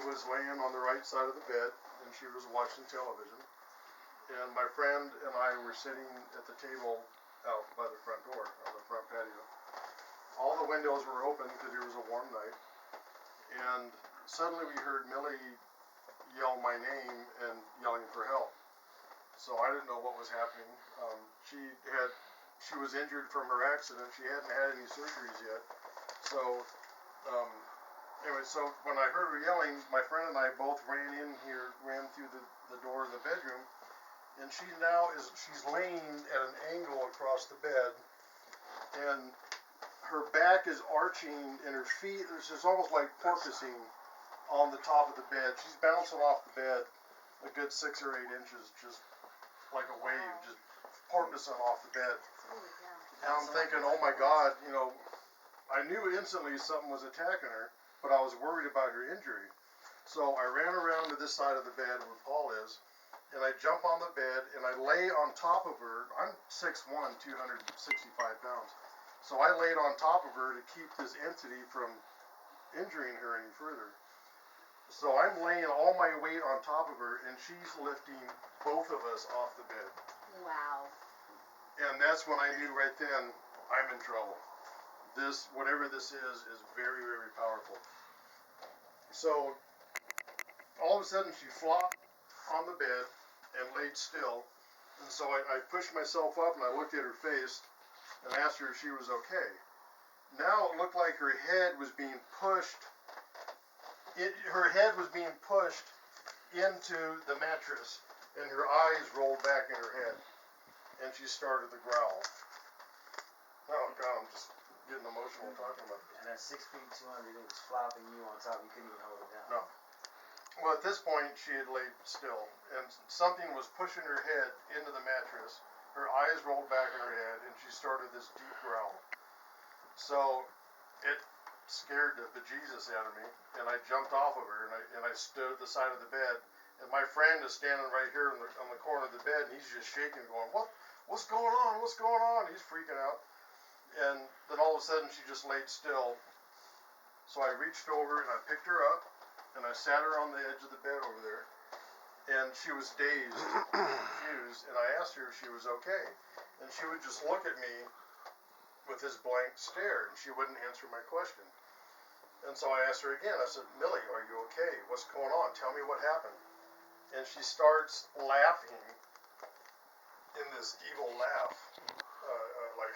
was laying on the right side of the bed, and she was watching television. And my friend and I were sitting at the table out by the front door, on the front patio. All the windows were open because it was a warm night. And suddenly we heard Millie yell my name and yelling for help. So I didn't know what was happening. She was injured from her accident. She hadn't had any surgeries yet. So anyway, so when I heard her yelling, my friend and I both ran through the door of the bedroom, and she's laying at an angle across the bed, and her back is arching, and her feet, it's almost like porpoising on the top of the bed. She's bouncing off the bed a good 6 or 8 inches, just like a wave, just porpoising off the bed. And I'm thinking, oh my God, I knew instantly something was attacking her, but I was worried about her injury. So I ran around to this side of the bed where Paul is, and I jump on the bed, and I lay on top of her. I'm 6'1", 265 pounds. So I laid on top of her to keep this entity from injuring her any further. So I'm laying all my weight on top of her, and she's lifting both of us off the bed. Wow. And that's when I knew right then, I'm in trouble. Whatever this is very, very powerful. So all of a sudden she flopped on the bed and laid still. And so I pushed myself up and I looked at her face and asked her if she was okay. Now it looked like her head was being pushed. Her head was being pushed into the mattress, and her eyes rolled back in her head, and she started to growl. Oh God, I'm just getting emotional talking about this. And at 6 feet 200, it was flopping you on top. You couldn't even hold it down. No. Well, at this point, she had laid still, and something was pushing her head into the mattress. Her eyes rolled back in her head, and she started this deep growl. So it scared the bejesus out of me, and I jumped off of her, and I stood at the side of the bed, and my friend is standing right here on the corner of the bed, and he's just shaking, going, what's going on? What's going on? He's freaking out. And then all of a sudden, she just laid still. So I reached over, and I picked her up, and I sat her on the edge of the bed over there. And she was dazed, confused, and I asked her if she was okay. And she would just look at me with this blank stare, and she wouldn't answer my question. And so I asked her again. I said, Millie, are you okay? What's going on? Tell me what happened. And she starts laughing in this evil laugh, like,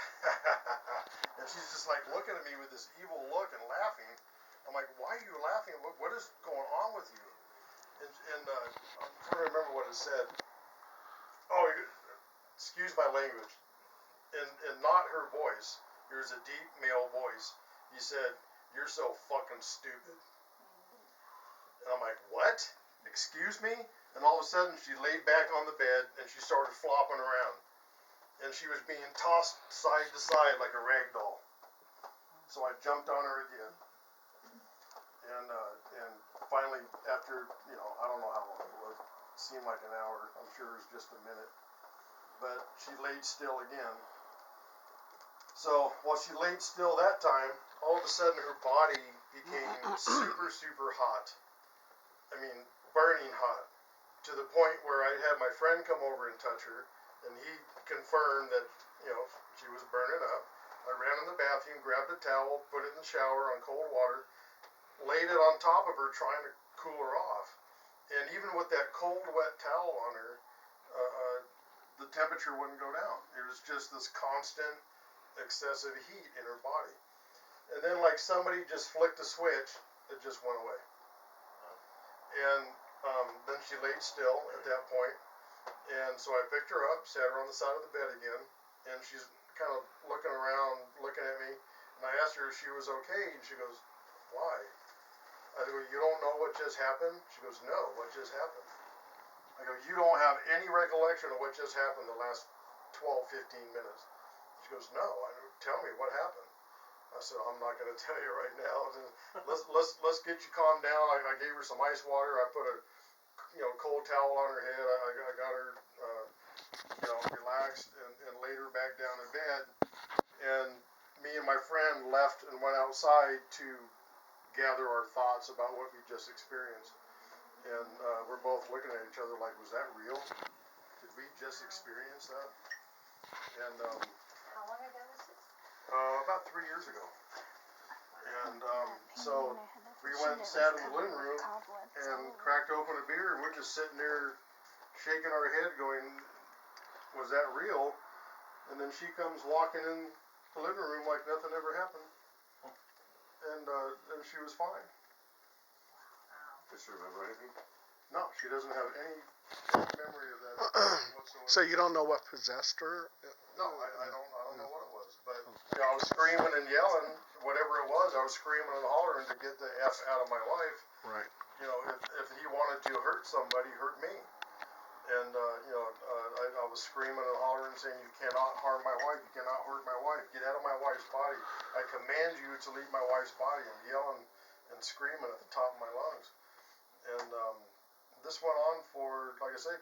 and she's just like looking at me with this evil look and laughing. I'm like, why are you laughing? What is going on with you? And I'm trying to remember what it said. Oh, excuse my language. And not her voice. There's a deep male voice. He said, you're so fucking stupid. And I'm like, what? Excuse me? And all of a sudden, she laid back on the bed, and she started flopping around. And she was being tossed side to side like a rag doll. So I jumped on her again. And finally, after, I don't know how long it was. It seemed like an hour. I'm sure it was just a minute. But she laid still again. So while she laid still that time, all of a sudden her body became super, super hot. I mean, burning hot. To the point where I had my friend come over and touch her, and he confirmed that, she was burning up. I ran in the bathroom, grabbed a towel, put it in the shower on cold water, laid it on top of her trying to cool her off. And even with that cold, wet towel on her, the temperature wouldn't go down. It was just this constant excessive heat in her body. And then like somebody just flicked a switch, it just went away. And then she laid still at that point. And so I picked her up, sat her on the side of the bed again, and she's kind of looking around, looking at me. And I asked her if she was okay, and she goes, why? I go, you don't know what just happened? She goes, no, what just happened? I go, you don't have any recollection of what just happened the last 12, 15 minutes? She goes, no. I go, tell me what happened. I said, I'm not going to tell you right now. Let's get you calmed down. I gave her some ice water. I put a cold towel on her head. I got her relaxed and laid her back down in bed. And me and my friend left and went outside to gather our thoughts about what we just experienced. And we're both looking at each other like, was that real? Did we just experience that? And How long ago was this? about 3 years ago. And so we went and sat in the living room and cracked open a beer, and we're just sitting there shaking our head going, was that real? And then she comes walking in the living room like nothing ever happened. And she was fine. Does she remember anything? No, she doesn't have any memory of that whatsoever. So you don't know what possessed her? No, I don't know what it was, but you know, I was screaming and yelling, whatever it was. I was screaming and hollering to get the F out of my life. Right. You know, if he wanted to hurt somebody, hurt me. And you know, I was screaming and hollering, saying, "You cannot harm my wife. You cannot hurt my wife. Get out of my wife's body. I command you to leave my wife's body." I'm yelling and screaming at the top of my lungs. And this went on for, like I said,